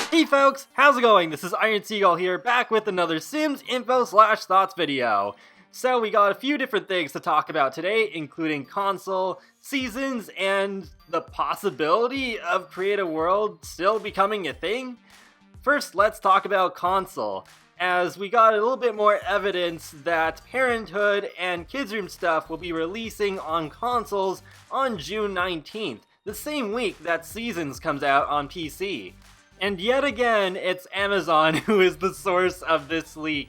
Hey folks, how's it going? This is Iron Seagull here, back with another Sims info/thoughts video. So we got a few different things to talk about today, including console, seasons, and the possibility of Create a World still becoming a thing. First, let's talk about console, as we got a little bit more evidence that Parenthood and Kids Room stuff will be releasing on consoles on June 19th, the same week that Seasons comes out on PC. And yet again, it's Amazon who is the source of this leak,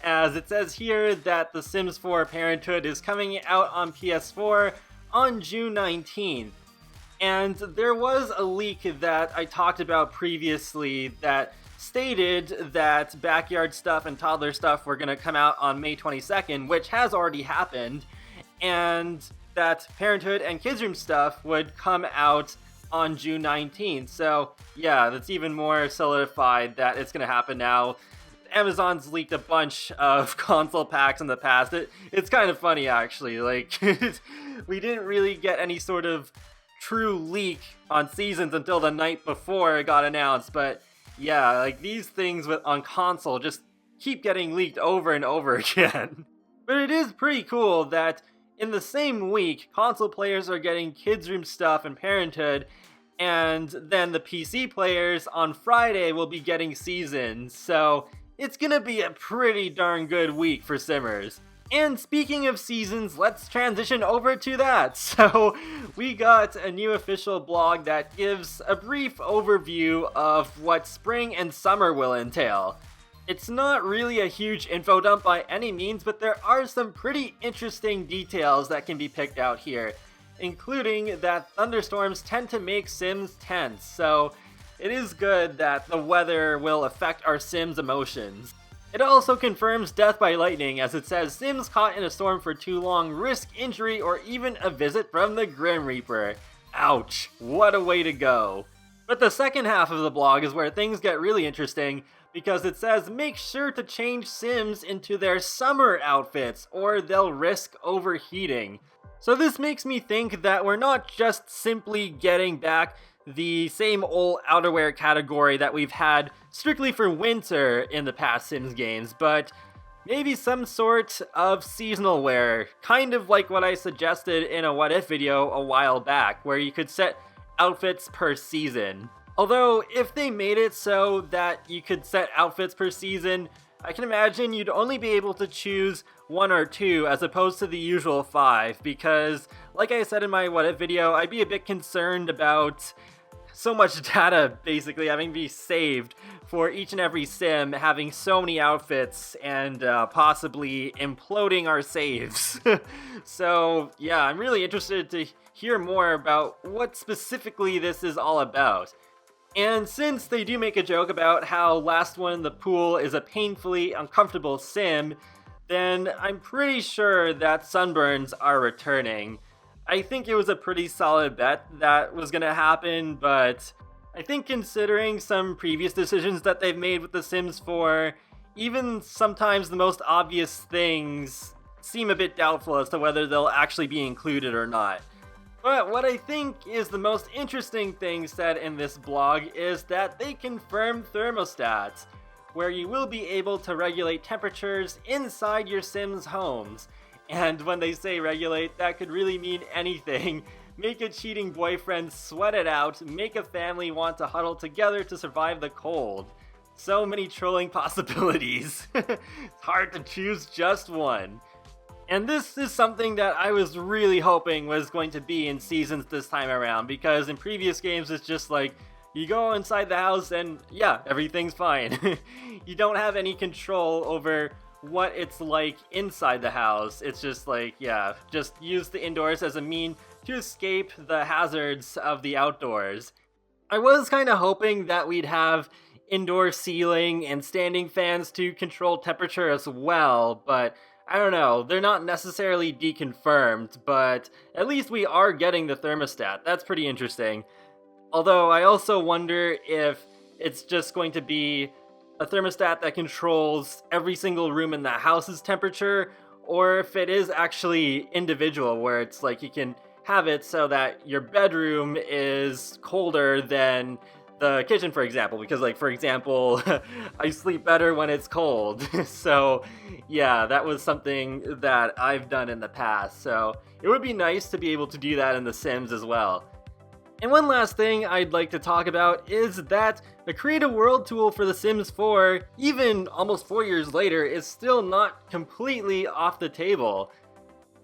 as it says here that The Sims 4 Parenthood is coming out on PS4 on June 19th. And there was a leak that I talked about previously that stated that Backyard Stuff and Toddler Stuff were going to come out on May 22nd, which has already happened, and that Parenthood and Kids Room stuff would come out on June 19th. So yeah, that's even more solidified that it's going to happen now. Amazon's leaked a bunch of console packs in the past. It's kind of funny actually, like we didn't really get any sort of true leak on Seasons until the night before it got announced, but yeah, like these things on console just keep getting leaked over and over again. But it is pretty cool that in the same week, console players are getting Kids Room stuff and Parenthood, and then the PC players on Friday will be getting Seasons, so it's gonna be a pretty darn good week for Simmers. And speaking of Seasons, let's transition over to that. So we got a new official blog that gives a brief overview of what spring and summer will entail. It's not really a huge info dump by any means, but there are some pretty interesting details that can be picked out here, including that thunderstorms tend to make Sims tense, so it is good that the weather will affect our Sims' emotions. It also confirms death by lightning, as it says Sims caught in a storm for too long risk injury or even a visit from the Grim Reaper. Ouch, what a way to go. But the second half of the blog is where things get really interesting, because it says make sure to change Sims into their summer outfits or they'll risk overheating. So this makes me think that we're not just simply getting back the same old outerwear category that we've had strictly for winter in the past Sims games, but maybe some sort of seasonal wear, kind of like what I suggested in a What If video a while back, where you could set outfits per season. Although, if they made it so that you could set outfits per season, I can imagine you'd only be able to choose one or two as opposed to the usual 5, because, like I said in my What If video, I'd be a bit concerned about so much data basically having to be saved for each and every sim, having so many outfits and possibly imploding our saves. So yeah, I'm really interested to hear more about what specifically this is all about. And since they do make a joke about how Last One in the Pool is a painfully uncomfortable sim, then I'm pretty sure that sunburns are returning. I think it was a pretty solid bet that was gonna happen, but I think considering some previous decisions that they've made with The Sims 4, even sometimes the most obvious things seem a bit doubtful as to whether they'll actually be included or not. But what I think is the most interesting thing said in this blog is that they confirm thermostats, where you will be able to regulate temperatures inside your Sims' homes. And when they say regulate, that could really mean anything. Make a cheating boyfriend sweat it out, make a family want to huddle together to survive the cold. So many trolling possibilities. It's hard to choose just one. And this is something that I was really hoping was going to be in Seasons this time around, because in previous games it's just like, you go inside the house and yeah, everything's fine. You don't have any control over what it's like inside the house. It's just like, yeah, just use the indoors as a mean to escape the hazards of the outdoors. I was kind of hoping that we'd have indoor ceiling and standing fans to control temperature as well, but I don't know, they're not necessarily deconfirmed, but at least we are getting the thermostat. That's pretty interesting. Although I also wonder if it's just going to be a thermostat that controls every single room in the house's temperature, or if it is actually individual, where it's like you can have it so that your bedroom is colder than the kitchen, for example, because like, for example, I sleep better when it's cold. So yeah, that was something that I've done in the past. So it would be nice to be able to do that in The Sims as well. And one last thing I'd like to talk about is that the Create a World tool for The Sims 4, even almost 4 years later, is still not completely off the table.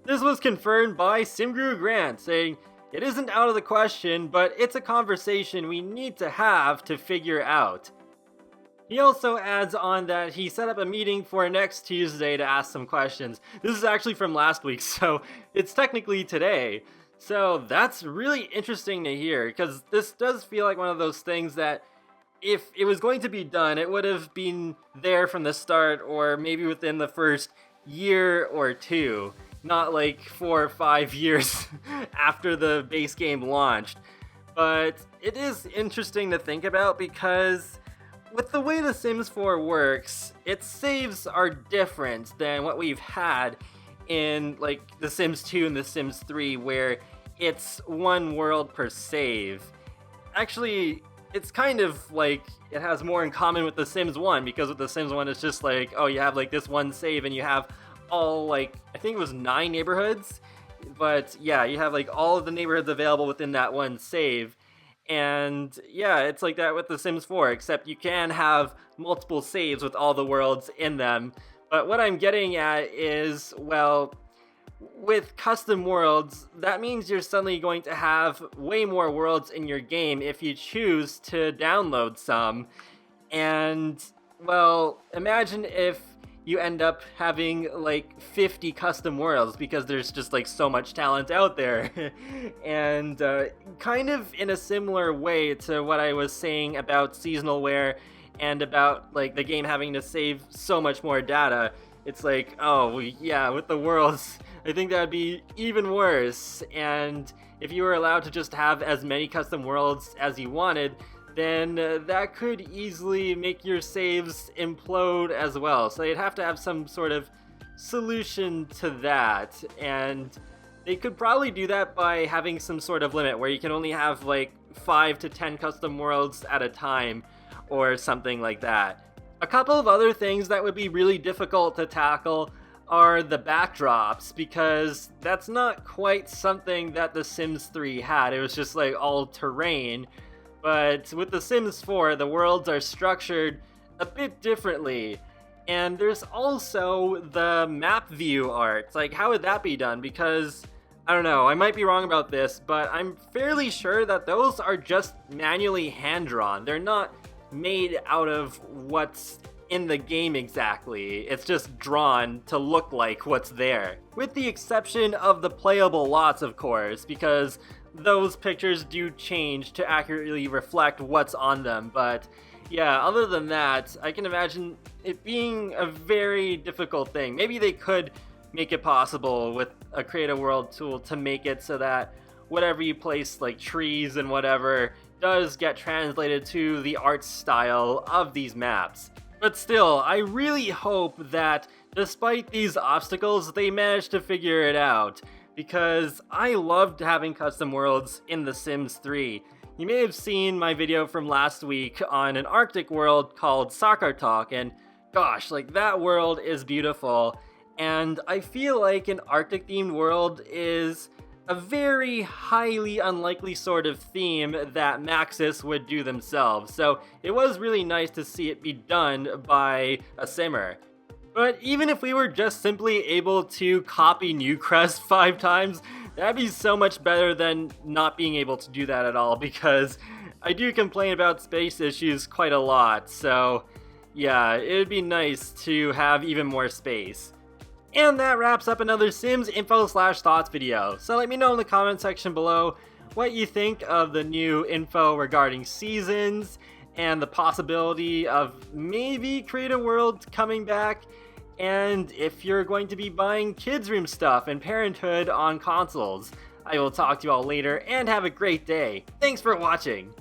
This was confirmed by SimGuru Grant, saying, "It isn't out of the question, but it's a conversation we need to have to figure out." He also adds on that he set up a meeting for next Tuesday to ask some questions. This is actually from last week, so it's technically today. So that's really interesting to hear, because this does feel like one of those things that if it was going to be done, it would have been there from the start, or maybe within the first year or two, not like 4 or 5 years after the base game launched. But it is interesting to think about, because with the way The Sims 4 works, its saves are different than what we've had in like The Sims 2 and The Sims 3, where it's one world per save. Actually, it's kind of like it has more in common with The Sims 1, because with The Sims 1 it's just like, oh, you have like this one save and you have all like, I think it was 9 neighborhoods, but yeah, you have like all of the neighborhoods available within that one save. And yeah, it's like that with The Sims 4, except you can have multiple saves with all the worlds in them. But what I'm getting at is, well, with custom worlds, that means you're suddenly going to have way more worlds in your game if you choose to download some. And, well, imagine if you end up having like 50 custom worlds, because there's just like so much talent out there. And kind of in a similar way to what I was saying about seasonalware and about like the game having to save so much more data, it's like, oh yeah, with the worlds, I think that would be even worse. And if you were allowed to just have as many custom worlds as you wanted, then that could easily make your saves implode as well. So they'd have to have some sort of solution to that, and they could probably do that by having some sort of limit where you can only have like 5 to 10 custom worlds at a time, or something like that. A couple of other things that would be really difficult to tackle are the backdrops, because that's not quite something that The Sims 3 had. It was just like all terrain. But with The Sims 4, the worlds are structured a bit differently. And there's also the map view art. Like, how would that be done? Because, I don't know, I might be wrong about this, but I'm fairly sure that those are just manually hand-drawn. They're not made out of what's in the game exactly. It's just drawn to look like what's there. With the exception of the playable lots, of course, because those pictures do change to accurately reflect what's on them. But yeah, other than that, I can imagine it being a very difficult thing. Maybe they could make it possible with a Create a World tool to make it so that whatever you place, like trees and whatever, does get translated to the art style of these maps. But still, I really hope that despite these obstacles, they manage to figure it out, because I loved having custom worlds in The Sims 3. You may have seen my video from last week on an Arctic world called Sakartok, and gosh, like that world is beautiful. And I feel like an Arctic themed world is a very highly unlikely sort of theme that Maxis would do themselves. So it was really nice to see it be done by a simmer. But even if we were just simply able to copy Newcrest 5 times, that'd be so much better than not being able to do that at all, because I do complain about space issues quite a lot. So yeah, it'd be nice to have even more space. And that wraps up another Sims info/thoughts video. So let me know in the comment section below what you think of the new info regarding seasons and the possibility of maybe Create a World coming back, and if you're going to be buying kids room stuff and Parenthood on consoles. I will talk to you all later, and have a great day. Thanks for watching!